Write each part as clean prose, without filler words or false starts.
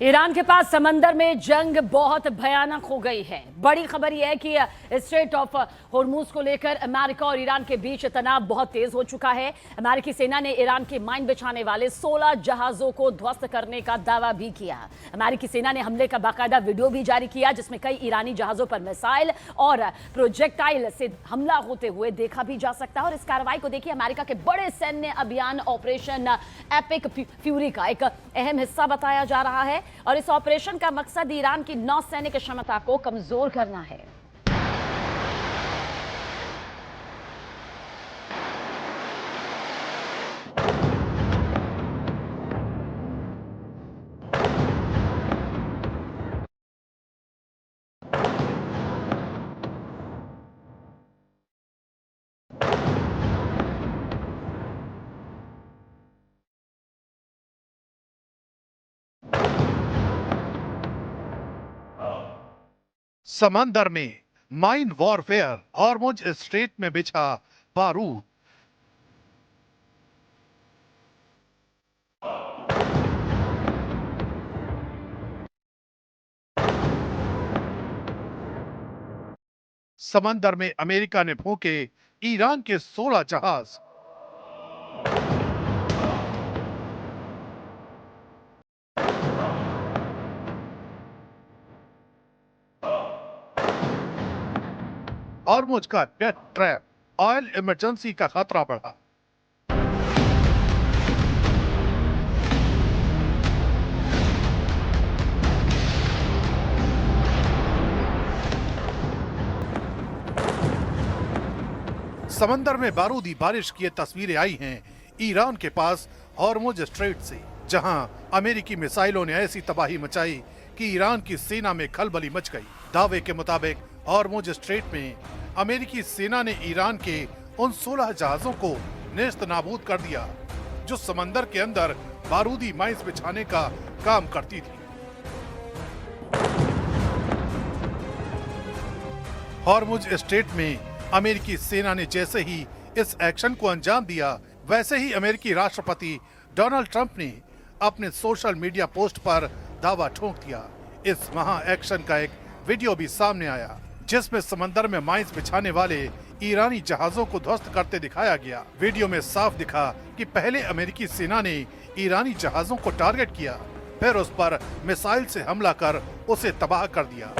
Iran के पास समंदर में जंग बहुत भयानक हो गई है। बड़ी खबर यह है कि स्ट्रेट ऑफ होर्मुज को लेकर अमेरिका और ईरान के बीच तनाव बहुत तेज हो चुका है। अमेरिकी सेना ने ईरान के माइन बिछाने वाले 16 जहाजों को ध्वस्त करने का दावा भी किया। अमेरिकी सेना ने हमले का बाकायदा वीडियो भी जारी किया, जिसमें कई ईरानी जहाजों पर मिसाइल और प्रोजेक्टाइल से हमला होते हुए देखा भी जा सकता है। और इस कार्रवाई को देखिए, अमेरिका के बड़े सैन्य अभियान ऑपरेशन एपिक फ्यूरी का एक अहम हिस्सा बताया जा रहा है। और इस ऑपरेशन का मकसद ईरान की नौसैनिक क्षमता को कमजोर करना है। समंदर में माइन वॉरफेयर, हॉर्मुज स्ट्रेट में बिछा बारूद। समंदर में अमेरिका ने फूंके ईरान के 16 जहाज। हॉर्मुज का डेथ ट्रैप, ऑयल इमरजेंसी का खतरा बढ़ा। समंदर में बारूदी बारिश की ये तस्वीरें आई हैं ईरान के पास हॉर्मुज स्ट्रेट से, जहां अमेरिकी मिसाइलों ने ऐसी तबाही मचाई कि ईरान की सेना में खलबली मच गई। दावे के मुताबिक हॉर्मुज स्ट्रेट में अमेरिकी सेना ने ईरान के उन 16 जहाजों को नेस्त नाबूद कर दिया जो समंदर के अंदर बारूदी माइंस बिछाने का काम करती थी। हॉर्मुज स्ट्रेट में अमेरिकी सेना ने जैसे ही इस एक्शन को अंजाम दिया, वैसे ही अमेरिकी राष्ट्रपति डोनाल्ड ट्रंप ने अपने सोशल मीडिया पोस्ट पर दावा ठोक दिया। इस महा एक्शन का एक वीडियो भी सामने आया, जिसमें समंदर में माइंस बिछाने वाले ईरानी जहाजों को ध्वस्त करते दिखाया गया। वीडियो में साफ दिखा कि पहले अमेरिकी सेना ने ईरानी जहाजों को टारगेट किया, फिर उस पर मिसाइल से हमला कर उसे तबाह कर दिया।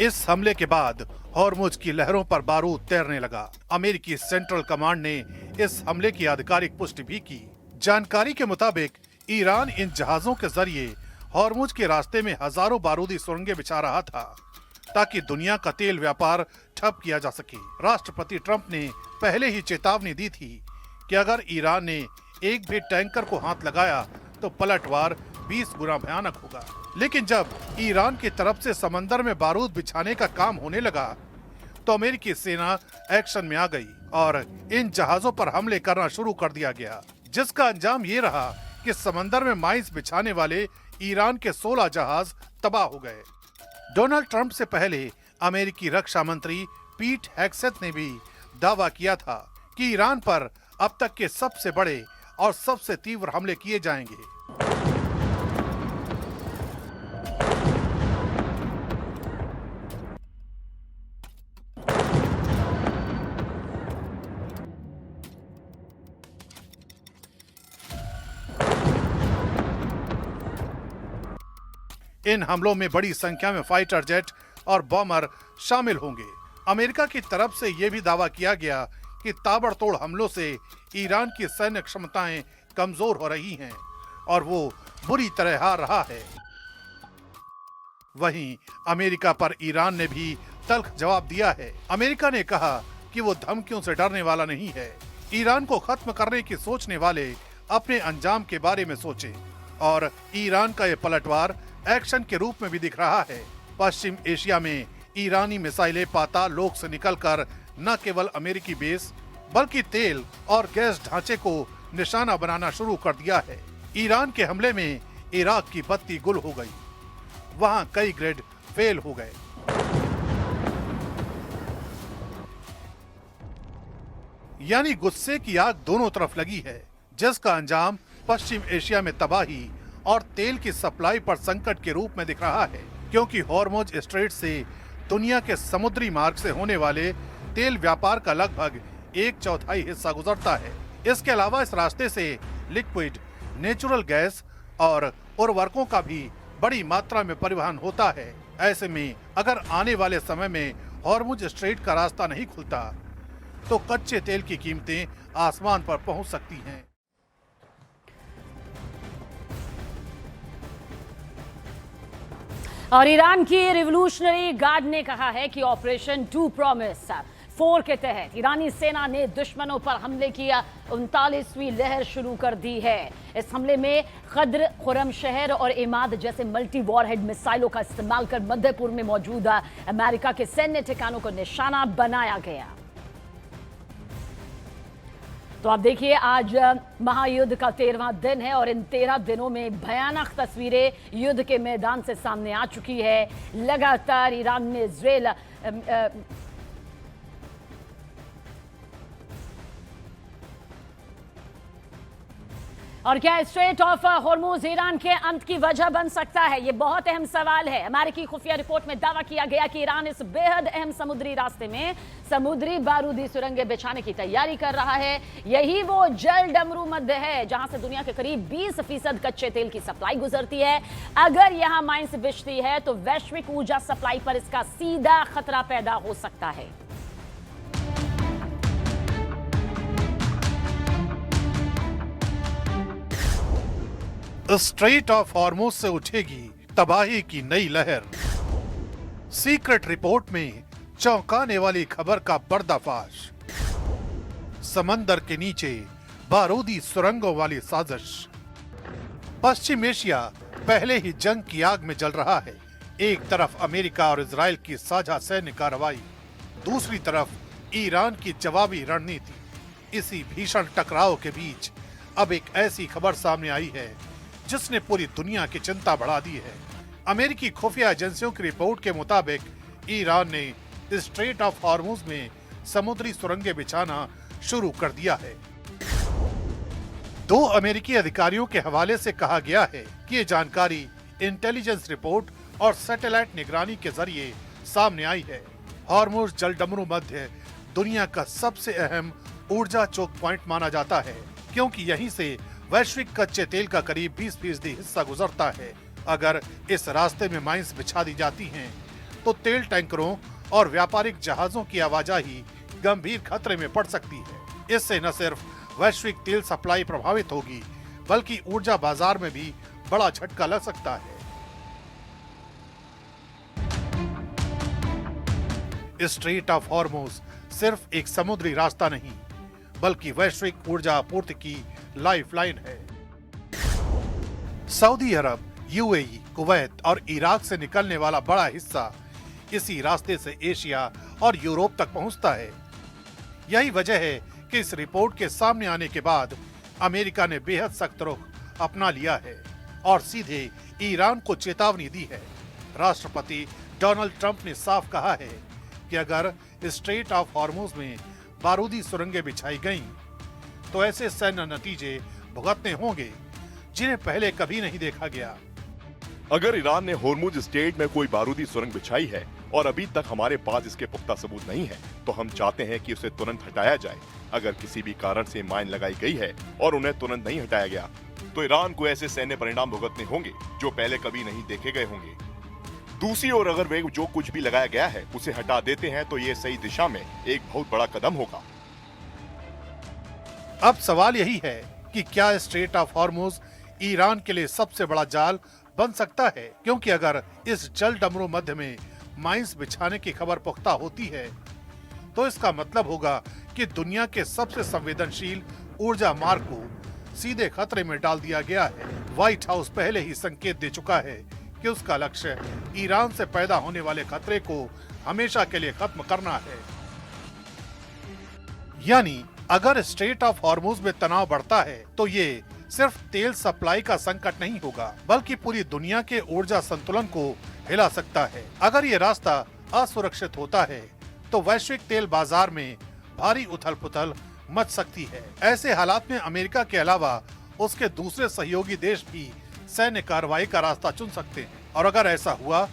इस हमले के बाद हॉर्मुज की लहरों पर बारूद तैरने लगा। अमेरिकी सेंट्रल कमांड ने इस हमले की आधिकारिक पुष्टि भी की। जानकारी के मुताबिक ईरान इन जहाजों के जरिए हॉर्मुज के रास्ते में हजारों बारूदी सुरंगें बिछा रहा था, ताकि दुनिया का तेल व्यापार ठप किया जा सके। राष्ट्रपति ट्रंप ने पहले ही चेतावनी दी थी कि अगर ईरान ने एक भी टैंकर को हाथ लगाया तो पलटवार 20 गुना भयानक होगा। लेकिन जब ईरान की तरफ से समंदर में बारूद बिछाने का काम होने लगा, तो अमेरिकी सेना एक्शन में आ गई और इन जहाजों पर हमले करना शुरू कर दिया गया, जिसका अंजाम ये रहा कि समंदर में माइंस बिछाने वाले ईरान के 16 जहाज तबाह हो गए। डोनाल्ड ट्रंप से पहले अमेरिकी रक्षा मंत्री पीट हेग्सेथ ने भी दावा किया था कि ईरान पर अब तक के सबसे बड़े और सबसे तीव्र हमले किए जाएंगे। इन हमलों में बड़ी संख्या में फाइटर जेट और बॉमर शामिल होंगे। अमेरिका की तरफ से यह भी दावा किया गया कि ताबड़तोड़ हमलों से ईरान की सैन्य क्षमताएं कमजोर हो रही हैं और वो बुरी तरह हार रहा है। वहीं अमेरिका पर ईरान ने भी तल्ख जवाब दिया है। अमेरिका ने कहा कि वो धमकियों से डरने वाला नहीं है। ईरान को खत्म करने की सोचने वाले अपने अंजाम के बारे में सोचें। और ईरान का ये पलटवार एक्शन के रूप में भी दिख रहा है। पश्चिम एशिया में ईरानी मिसाइलें पाताल लोक से निकलकर न केवल अमेरिकी बेस बल्कि तेल और गैस ढांचे को निशाना बनाना शुरू कर दिया है। ईरान के हमले में इराक की बत्ती गुल हो गई, वहां कई ग्रिड फेल हो गए। यानी गुस्से की आग दोनों तरफ लगी है, जिसका अंजाम पश्चिम एशिया में तबाही और तेल की सप्लाई पर संकट के रूप में दिख रहा है, क्योंकि हॉर्मुज स्ट्रेट से दुनिया के समुद्री मार्ग से होने वाले तेल व्यापार का लगभग 1/4 हिस्सा गुजरता है। इसके अलावा इस रास्ते से लिक्विड, नेचुरल गैस और उर्वरकों का भी बड़ी मात्रा में परिवहन होता है। ऐसे में अगर आने वाले समय में हॉर्मुज स्ट्रेट का रास्ता नहीं खुलता तो कच्चे तेल की कीमतें आसमान पर पहुंच सकती हैं। और ईरान की रिवॉल्यूशनरी गार्ड ने कहा है कि ऑपरेशन टू प्रॉमिस 4 के तहत ईरानी सेना ने दुश्मनों पर हमले की 39वीं लहर शुरू कर दी है। इस हमले में खद्र, खुरम शहर और इमाद जैसे मल्टी वॉरहेड मिसाइलों का इस्तेमाल कर मध्य पूर्व में मौजूद अमेरिका के सैन्य ठिकानों को निशाना बनाया गया। तो आप देखिए, आज महायुद्ध का 13वां दिन है और इन 13 दिनों में भयानक तस्वीरें युद्ध के मैदान से सामने आ चुकी है। लगातार ईरान में इजराइल और क्या स्ट्रेट ऑफ हॉर्मुज ईरान के अंत की वजह बन सकता है? ये बहुत अहम सवाल है। अमेरिकी खुफिया रिपोर्ट में दावा किया गया कि ईरान इस बेहद अहम समुद्री रास्ते में समुद्री बारूदी सुरंगें बिछाने की तैयारी कर रहा है। यही वो जल डमरू मध्य है जहां से दुनिया के करीब 20% कच्चे तेल की सप्लाई गुजरती है। अगर यहां माइंस बिछती है तो वैश्विक ऊर्जा सप्लाई पर इसका सीधा खतरा पैदा हो सकता है। स्ट्रेट ऑफ हॉर्मुज से उठेगी तबाही की नई लहर। सीक्रेट रिपोर्ट में चौंकाने वाली खबर का पर्दाफाश। समंदर के नीचे बारूदी सुरंगों वाली साजिश। पश्चिम एशिया पहले ही जंग की आग में जल रहा है। एक तरफ अमेरिका और इजराइल की साझा सैन्य कार्रवाई, दूसरी तरफ ईरान की जवाबी रणनीति। इसी भीषण टकराव के बीच अब एक ऐसी खबर सामने आई है जिसने पूरी दुनिया की चिंता बढ़ा दी है। अमेरिकी खुफिया एजेंसियों की रिपोर्ट के मुताबिक ईरान ने स्ट्रेट ऑफ हॉर्मुज में समुद्री सुरंगें बिछाना शुरू कर दिया है। 2 अमेरिकी अधिकारियों के हवाले से कहा गया है कि ये जानकारी इंटेलिजेंस रिपोर्ट और सैटेलाइट निगरानी के जरिए सामने आई है। हॉर्मुज जलडमरू मध्य दुनिया का सबसे अहम ऊर्जा चोक पॉइंट माना जाता है, क्योंकि यहीं से वैश्विक कच्चे तेल का करीब 20% हिस्सा गुजरता है। अगर इस रास्ते में माइंस बिछा दी जाती हैं, तो तेल टैंकरों और व्यापारिक जहाजों की आवाजाही गंभीर खतरे में पड़ सकती है। इससे न सिर्फ वैश्विक तेल सप्लाई प्रभावित होगी, बल्कि ऊर्जा बाजार में भी बड़ा झटका लग सकता है। स्ट्रेट ऑफ हॉर्मुज सिर्फ एक समुद्री रास्ता नहीं, बल्कि वैश्विक ऊर्जा आपूर्ति की लाइफलाइन है। सऊदी अरब, यूएई, कुवैत और इराक से निकलने वाला बड़ा हिस्सा इसी रास्ते से एशिया और यूरोप तक पहुंचता है। यही वजह है कि इस रिपोर्ट के सामने आने के बाद अमेरिका ने बेहद सख्त रुख अपना लिया है और सीधे ईरान को चेतावनी दी है। राष्ट्रपति डोनाल्ड ट्रंप ने साफ कहा है कि अगर स्ट्रेट ऑफ हॉर्मुज में बारूदी सुरंगें बिछाई गईं, तो ऐसे सैन्य नतीजे भुगतने होंगे जिन्हें पहले कभी नहीं देखा गया। अगर ईरान ने हॉर्मुज स्ट्रेट में कोई बारूदी सुरंग बिछाई है और अभी तक हमारे पास इसके पुख्ता सबूत नहीं है, तो हम चाहते हैं कि उसे तुरंत हटाया जाए। अगर किसी भी कारण से माइन लगाई गई है और उन्हें तुरंत नहीं हटाया गया, तो ईरान को ऐसे सैन्य परिणाम भुगतने होंगे जो पहले कभी नहीं देखे गए होंगे। दूसरी ओर अगर वे जो कुछ भी लगाया गया है उसे हटा देते हैं, तो ये सही दिशा में एक बहुत बड़ा कदम होगा। अब सवाल यही है कि क्या स्ट्रेट ऑफ हॉर्मुज ईरान के लिए सबसे बड़ा जाल बन सकता है, क्योंकि अगर इस जल डमरू मध्य में माइंस बिछाने की खबर पुख्ता होती है, तो इसका मतलब होगा कि दुनिया के सबसे संवेदनशील ऊर्जा मार्ग को सीधे खतरे में डाल दिया गया है। व्हाइट हाउस पहले ही संकेत दे चुका है कि उसका लक्ष्य ईरान से पैदा होने वाले खतरे को हमेशा के लिए खत्म करना है। यानी अगर स्ट्रेट ऑफ हॉर्मुज में तनाव बढ़ता है, तो ये सिर्फ तेल सप्लाई का संकट नहीं होगा, बल्कि पूरी दुनिया के ऊर्जा संतुलन को हिला सकता है। अगर ये रास्ता असुरक्षित होता है तो वैश्विक तेल बाजार में भारी उथल-पुथल मच सकती है। ऐसे हालात में अमेरिका के अलावा उसके दूसरे सहयोगी देश भी सैन्य कार्रवाई का रास्ता चुन सकते हैं। और अगर ऐसा हुआ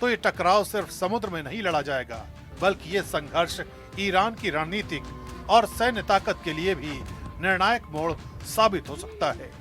तो ये टकराव सिर्फ समुद्र में नहीं लड़ा जाएगा, बल्कि ये संघर्ष ईरान की रणनीतिक और सैन्य ताकत के लिए भी निर्णायक मोड़ साबित हो सकता है।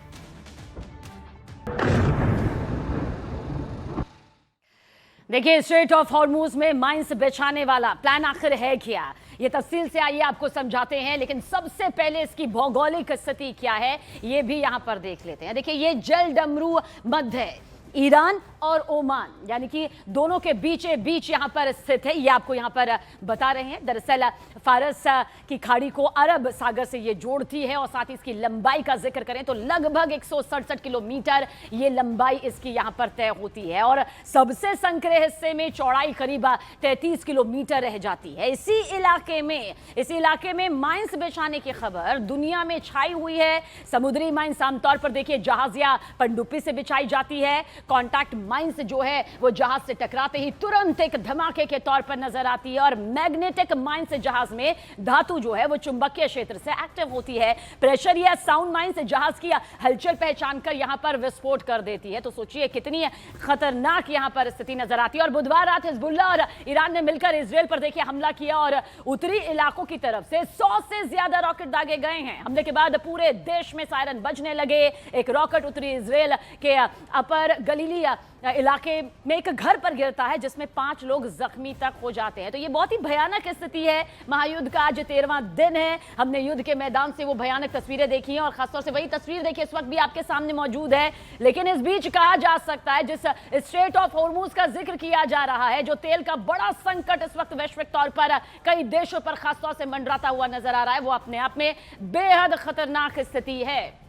देखिए, स्ट्रेट ऑफ हॉर्मूज में माइंस बिछाने वाला प्लान आखिर है क्या, ये तफसील से आइए आपको समझाते हैं। लेकिन सबसे पहले इसकी भौगोलिक स्थिति क्या है ये भी यहां पर देख लेते हैं। देखिए, ये जल डमरू मध्य है, ईरान और ओमान यानी कि दोनों के बीच यहां पर स्थित है। ये आपको यहां पर बता रहे हैं। दरअसल फारस की खाड़ी को अरब सागर से ये जोड़ती है और साथ ही इसकी लंबाई का जिक्र करें तो लगभग 167 किलोमीटर ये लंबाई इसकी यहां पर तय होती है और सबसे संकरे हिस्से में चौड़ाई करीब 33 किलोमीटर रह जाती है। इसी इलाके में माइंस बिछाने की खबर दुनिया में छाई हुई है। समुद्री माइंस आमतौर पर देखिए जहाज या पनडुब्बी से बिछाई जाती है। कॉन्टैक्ट माइंस जो है वो जहाज से टकराते ही तुरंत एक धमाके के तौर पर नजर आती है और मैग्नेटिक माइंस जहाज में धातु जो है वो चुंबकीय क्षेत्र से एक्टिव होती है। प्रेशर या साउंड माइंस जहाज की हलचल पहचान कर यहां पर विस्फोट कर देती है। तो सोचिए कितनी खतरनाक यहां पर स्थिति नजर आती है। और बुधवार रात हिजबुल्लाह और ईरान ने मिलकर इजराइल पर देखिए हमला किया और उत्तरी इलाकों की तरफ से 100 से ज्यादा रॉकेट दागे गए हैं। हमले के बाद पूरे देश में सायरन बजने लगे। एक रॉकेट उत्तरी इजराइल के अपर गलीलिया इलाके में एक घर पर गिरता है जिसमें 5 लोग जख्मी तक हो जाते हैं। तो ये बहुत ही भयानक स्थिति है। महायुद्ध का आज 13वां दिन है। हमने युद्ध के मैदान से वो भयानक तस्वीरें देखी हैं और खासतौर से वही तस्वीर देखिए इस वक्त भी आपके सामने मौजूद है। लेकिन इस बीच कहा जा सकता है जिस स्ट्रेट ऑफ हॉर्मूज का जिक्र किया जा रहा है, जो तेल का बड़ा संकट इस वक्त वैश्विक तौर पर कई देशों पर खासतौर से मंडराता हुआ नजर आ रहा है, वो अपने आप में बेहद खतरनाक स्थिति है।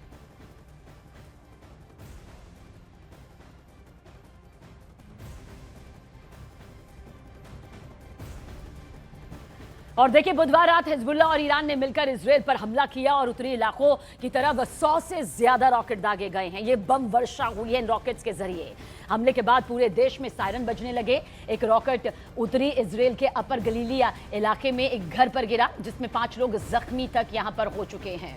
और देखिए बुधवार रात हिजबुल्लाह और ईरान ने मिलकर इजराइल पर हमला किया और उत्तरी इलाकों की तरफ 100 से ज्यादा रॉकेट दागे गए हैं। ये बम वर्षा हुई है इन रॉकेट्स के जरिए। हमले के बाद पूरे देश में सायरन बजने लगे। एक रॉकेट उत्तरी इजराइल के अपर गलीलिया इलाके में एक घर पर गिरा जिसमें 5 लोग जख्मी तक यहां पर हो चुके हैं।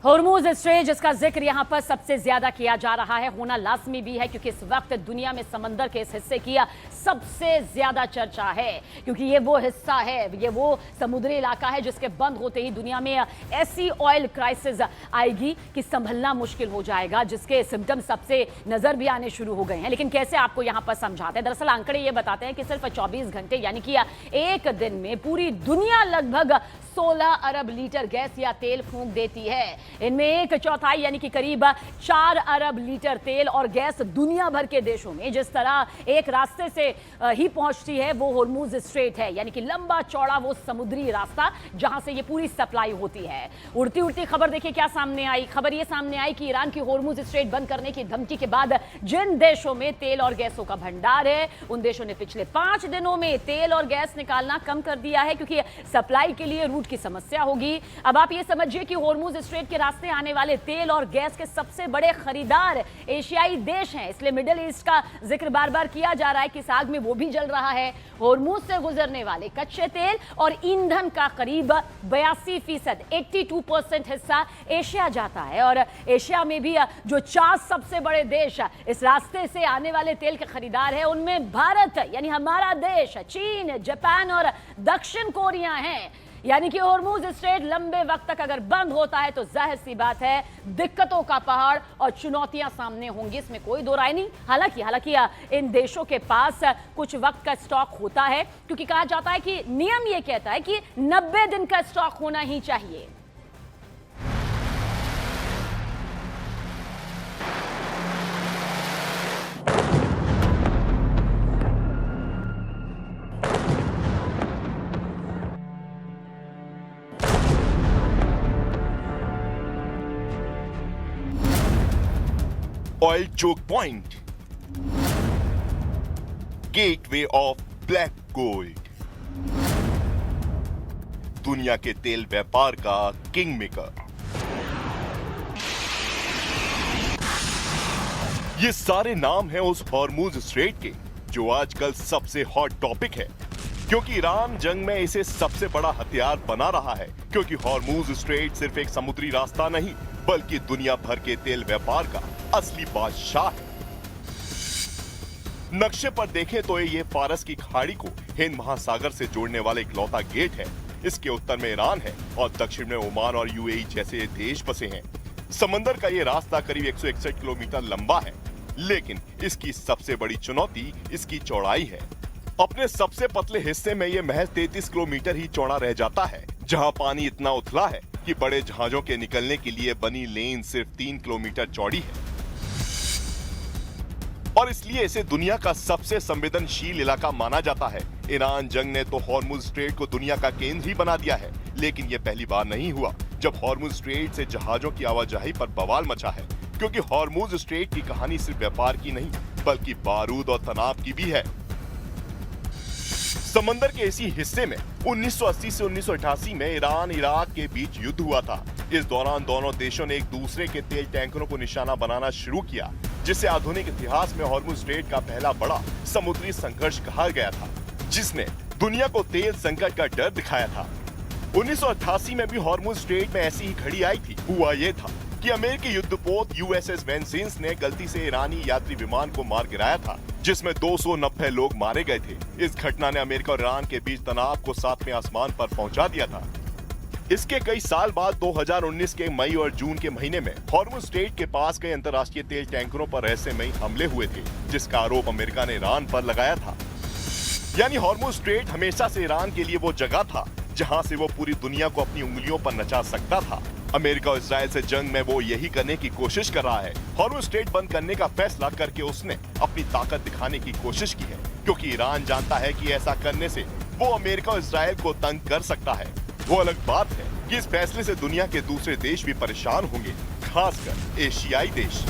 हॉर्मूज स्ट्रेट जिसका जिक्र यहां पर सबसे ज्यादा किया जा रहा है, होना लाजमी भी है क्योंकि इस वक्त दुनिया में समंदर के इस हिस्से की सबसे ज्यादा चर्चा है। क्योंकि ये वो हिस्सा है, ये वो समुद्री इलाका है जिसके बंद होते ही दुनिया में ऐसी ऑयल क्राइसिस आएगी कि संभलना मुश्किल हो जाएगा, जिसके सिम्टम सबसे नजर भी आने शुरू हो गए हैं। लेकिन कैसे आपको यहां पर समझाते हैं। दरअसल आंकड़े ये बताते हैं कि सिर्फ 24 घंटे यानी कि एक दिन में पूरी दुनिया लगभग 16 अरब लीटर गैस या तेल फूंक देती है। इनमें 1/4 यानी कि करीब 4 अरब लीटर तेल और गैस दुनिया भर के देशों में जिस तरह एक रास्ते से ही पहुंचती है वो हॉर्मूज स्ट्रेट है, यानी कि लंबा चौड़ा वो समुद्री रास्ता जहां से ये पूरी सप्लाई होती है। उड़ती उड़ती खबर देखिए क्या सामने आई। खबर ये सामने आई कि ईरान की हॉर्मूज स्ट्रेट बंद करने की धमकी के बाद जिन देशों में तेल और गैसों का भंडार है उन देशों ने पिछले 5 दिनों में तेल और गैस निकालना कम कर दिया है क्योंकि सप्लाई के लिए रूट की समस्या होगी। अब आप ये समझिए कि हॉर्मूज स्ट्रेट के रास्ते आने वाले तेल और गैस के सबसे बड़े खरीदार एशियाई देश हैं, इसलिए मिडिल ईस्ट का जिक्र बार बार किया जा रहा है कि इस आग में वो भी जल रहा है। हॉर्मूज से गुजरने वाले कच्चे तेल और ईंधन का करीब 82% 82% हिस्सा एशिया जाता है और एशिया में भी जो 4 सबसे बड़े देश इस रास्ते से आने वाले तेल के खरीदार हैं उनमें भारत यानी हमारा देश, चीन, जापान और दक्षिण कोरिया हैं। यानी कि हॉर्मूज स्ट्रेट लंबे वक्त तक अगर बंद होता है तो जाहिर सी बात है दिक्कतों का पहाड़ और चुनौतियां सामने होंगी, इसमें कोई दो राय नहीं। हालांकि इन देशों के पास कुछ वक्त का स्टॉक होता है क्योंकि कहा जाता है कि नियम यह कहता है कि 90 दिन का स्टॉक होना ही चाहिए। Oil choke point. Gateway of black gold, दुनिया के तेल व्यापार का किंग मेकर। ये सारे नाम हैं उस हॉर्मुज स्ट्रेट के जो आजकल सबसे हॉट टॉपिक है, क्योंकि ईरान जंग में इसे सबसे बड़ा हथियार बना रहा है। क्योंकि हॉर्मुज स्ट्रेट सिर्फ एक समुद्री रास्ता नहीं बल्कि दुनिया भर के तेल व्यापार का असली बादशाह है। नक्शे पर देखें तो ये फारस की खाड़ी को हिंद महासागर से जोड़ने वाला इकलौता गेट है। इसके उत्तर में ईरान है और दक्षिण में ओमान और यूएई जैसे देश बसे हैं। समंदर का ये रास्ता करीब 161 किलोमीटर लंबा है, लेकिन इसकी सबसे बड़ी चुनौती इसकी चौड़ाई है। अपने सबसे पतले हिस्से में ये महज 33 किलोमीटर ही चौड़ा रह जाता है, जहां पानी इतना उथला है कि बड़े जहाजों के निकलने के लिए बनी लेन सिर्फ 3 किलोमीटर चौड़ी है। और इसलिए इसे दुनिया का सबसे संवेदनशील इलाका माना जाता है। ईरान जंग ने तो हॉर्मुज स्ट्रेट को दुनिया का केंद्र ही बना दिया है, लेकिन यह पहली बार नहीं हुआ जब हॉर्मुज स्ट्रेट से जहाजों की आवाजाही पर बवाल मचा है। क्योंकि हॉर्मुज स्ट्रेट की कहानी सिर्फ व्यापार की नहीं बल्कि बारूद और तनाव की भी है। समंदर के इसी हिस्से में 1980 से 1988 में ईरान इराक के बीच युद्ध हुआ था। इस दौरान दोनों देशों ने एक दूसरे के तेल टैंकरों को निशाना बनाना शुरू किया, जिसे आधुनिक इतिहास में हॉर्मुज स्ट्रेट का पहला बड़ा समुद्री संघर्ष कहा गया था, जिसने दुनिया को तेल संकट का डर दिखाया था। 1988 में भी हॉर्मुज स्ट्रेट में ऐसी ही घड़ी आई थी। हुआ ये था कि अमेरिकी युद्धपोत यूएसएस वेंसिन्स ने गलती से ईरानी यात्री विमान को मार गिराया था, जिसमें 290 लोग मारे गए थे। इस घटना ने अमेरिका और ईरान के बीच तनाव को 7वें आसमान पर पहुंचा दिया था। इसके कई साल बाद 2019 के मई और जून के महीने में हॉर्मुज स्ट्रेट के पास कई अंतर्राष्ट्रीय तेल टैंकरों पर रहस्यमयी हमले हुए थे, जिसका आरोप अमेरिका ने ईरान पर लगाया था। यानी हॉर्मुज स्ट्रेट हमेशा से ईरान के लिए वो जगह था जहां से वो पूरी दुनिया को अपनी उंगलियों पर नचा सकता था। अमेरिका और इजराइल से जंग में वो यही करने की कोशिश कर रहा है। हॉर्मुज स्ट्रेट बंद करने का फैसला करके उसने अपनी ताकत दिखाने की कोशिश की है, क्योंकि ईरान जानता है कि ऐसा करने से वो अमेरिका और इजराइल को तंग कर सकता है। वो अलग बात है कि इस फैसले से दुनिया के दूसरे देश भी परेशान होंगे, खासकर एशियाई देश।